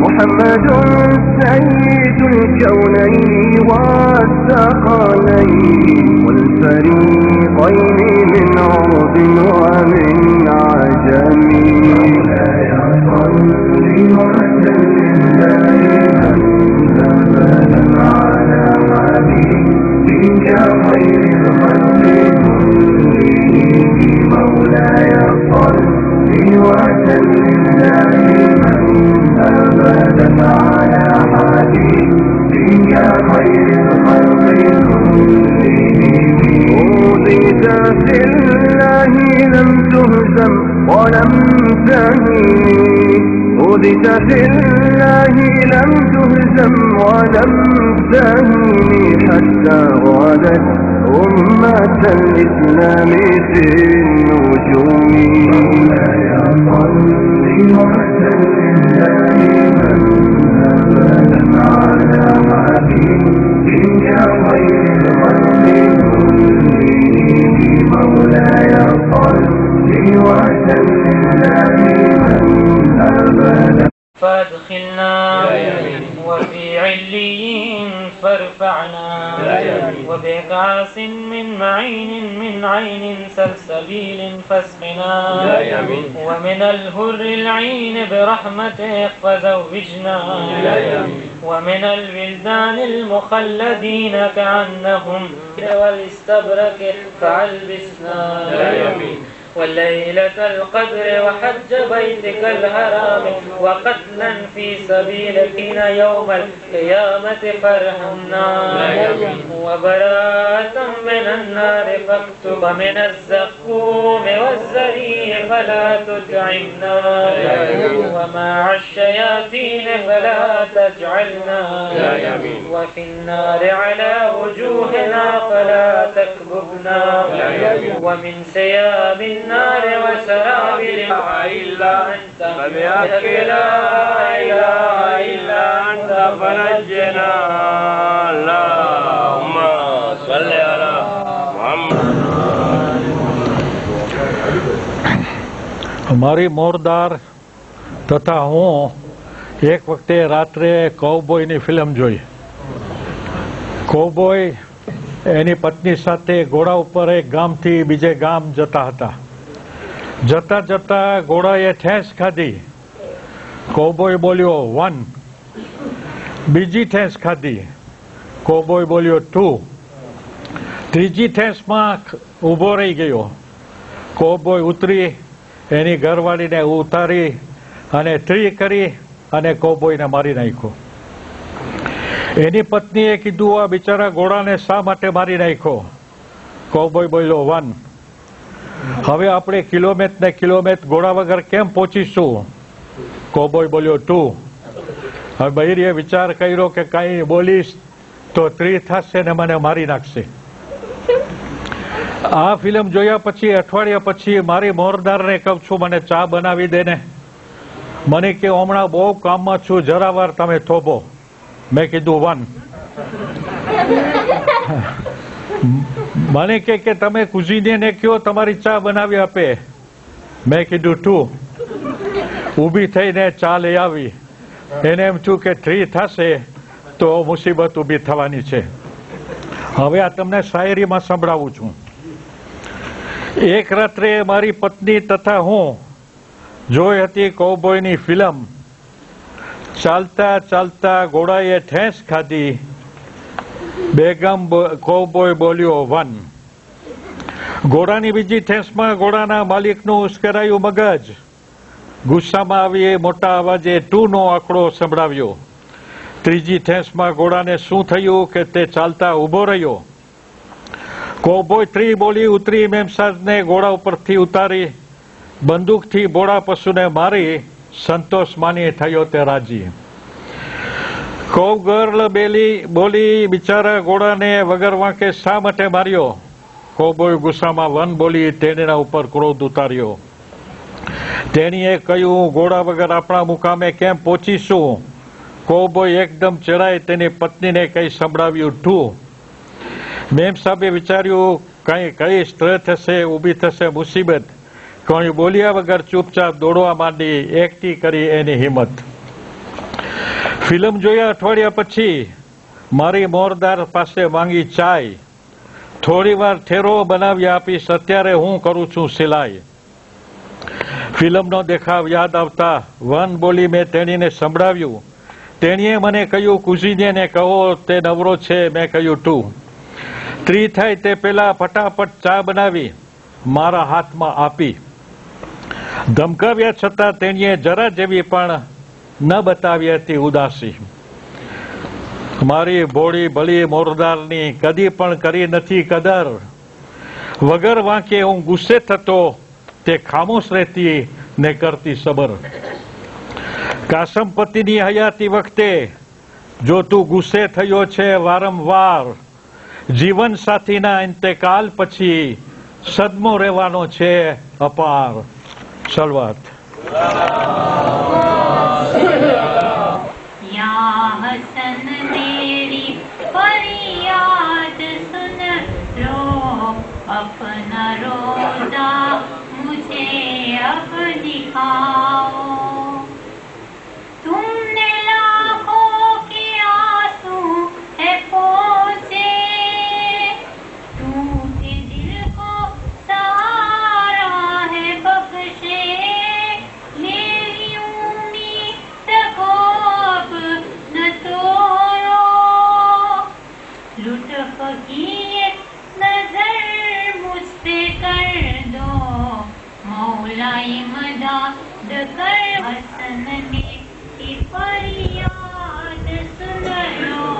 محمد سيد الكونين والثقلين والفريقين من عرب ومن عجم. مولاي صل وسلم دائما أبدا على حبيبك خير الخلق كلهم. مولاي صل وسلم دائما أبدا على حبيبك خير الخلق كلهم. أوذيت في الله لم تهزم ولم تهن. أوذيت في الله لم تهزم ولم تهن حتى غادت أمة الإسلام في النجوم. مولاي صل وسلم دائما أبدا على حبيبك خير الخلق كلهم. مولاي صل وسلم دائما أبدا. فادخلنا وفي عليين فارفعنا وبكعاس من معين من عين سلسبيل فاسقنا ومن الهر العين برحمتك فزوجنا ومن الولدان المخلدين كأنهم والاستبرك فألبسنا وليلة القدر وحج بيتك الحرام وقتلا في سبيلك يوم القيامة فارحمنا وبراءة من النار فاكتب من الزقوم والزريع فلا تطعمنا ومع الشياطين فلا تجعلنا وفي النار على وجوهنا فلا تكببنا ومن ثياب النار وسراب إلا أنت فبحق لا إله إلا أنت فنجنا. اللهم صل على محمد. મારી મોરદાર તથા હું એક વખતે રાત્રે કૌબોયની ફિલ્મ જોઈ. કૌબોય એની પત્ની સાથે ઘોડા ઉપર એક ગામથી બીજે ગામ જતા હતા. જતા જતા ઘોડાએ ઠેસ ખાધી. કૌબોય બોલ્યો 1. બીજી ઠેસ ખાધી. કૌબોય બોલ્યો 2. ત્રીજી ઠેસમાં ઊભો રહી ગયો. કૌબોય ઉતરી એની ઘરવાળીને ઉતારી અને 3 કરી અને કૌબોયને મારી નાખ્યો. એની પત્નીએ કીધું આ બિચારા ઘોડાને શા માટે મારી નાખ્યો? કૌબોય બોલ્યો 1. હવે આપણે કિલોમીટર ને કિલોમીટર ઘોડા વગર કેમ પહોંચીશું? કૌબોય બોલ્યો 2. હવે બૈરીએ વિચાર કર્યો કે કાંઈ બોલીશ તો 3 થશે ને મને મારી નાખશે. આ ફિલ્મ જોયા પછી અઠવાડિયા પછી મારી મોરદારને કહું છું મને ચા બનાવી દે ને. મને કે હમણાં બહુ કામમાં છું, જરા વાર તમે થોભો. મેં કીધું 1. મને કે તમે કુઝીને કયો તમારી ચા બનાવી આપે. મેં કીધું 2. ઊભી થઈને ચા લઈ આવી. એને એમ થયું કે 3 થશે તો મુસીબત ઊભી થવાની છે. હવે આ તમને શાયરીમાં સંભળાવું છું. એક રાત્રે મારી પત્ની તથા હું જોઈ હતી કૌબોયની ફિલ્મ. ચાલતા ચાલતા ઘોડાએ ઠેસ ખાધી. બેગમ કૌબોય બોલ્યો 1. ઘોડાની બીજી ઠેસમાં ઘોડાના માલિકનું ઉશ્કેરાયું મગજ. ગુસ્સામાં આવી મોટા અવાજે 2 નો આંકડો સંભળાવ્યો. ત્રીજી ઠેસમાં ઘોડાને શું થયું કે તે ચાલતા ઊભો રહ્યો. કોબોય 3 બોલી ઉતરી મેમસાબને ઘોડા ઉપરથી ઉતારી બંદૂકથી બોડા પશુને મારી સંતોષ માની થયો તે રાજી. કોબગર્લ બોલી બિચારા ઘોડાને વગર વાંકે શા માટે માર્યો? કોબોય ગુસ્સામાં 1 બોલી તેણીના ઉપર ક્રોધ ઉતાર્યો. તેણીએ કહ્યું, ઘોડા વગર આપણા મુકામે કેમ પહોંચીશું? કોબોય એકદમ ચડાઈ તેની પત્નીને કંઈ સંભળાવ્યું 2. મેમસાબે વિચાર્યું કંઈ કઈ સ્ટ્રે થશે, ઊભી થશે મુસીબત. કંઈ બોલ્યા વગર ચૂપચાપ દોડવા માંડી, એકઠી કરી એની હિંમત. ફિલ્મ જોયા અઠવાડિયા પછી મારી મોરદાર પાસે માંગી ચાય. થોડી વાર ઠેરો બનાવી આપીશ, અત્યારે હું કરું છું સિલાઈ. ફિલ્મનો દેખાવ યાદ આવતા 1 બોલી મેં તેણીને સંભળાવ્યું. તેણીએ મને કહ્યું, કુઝીનેને કહો તે નવરો છે. મેં કહ્યું 2. 3 થાય તે પહેલા ફટાફટ ચા બનાવી મારા હાથમાં આપી. ધમકાવ્યા છતાં તેણીએ જરા જેવી પણ ન બતાવી હતી ઉદાસી. મારી ભોળી ભલી મોરદારની કદી પણ કરી નથી કદર. વગર વાંકે હું ગુસ્સે થતો, તે ખામોશ રહેતી ને કરતી સબર. કાસમ પતિની હયાતી વખતે જો તું ગુસ્સે થયો છે વારંવાર, જીવન સાથીના ઇંતકાલ પછી સદમો રહેવાનો છે અપાર. સલવાત. या हसन मेरी फरियाद सुन लो, अपना रोजा मुझे अब दिखाओ. तुमने लाखों के आंसू है पोंछे, टूटे दिल को सहारा है बख्शे. मेरी उम्मीद को अब न तोड़ो, लुत्फ की एक नजर मुझ पे कर दो. मौला इमदाद कर, हसन मेरी फरियाद सुन लो.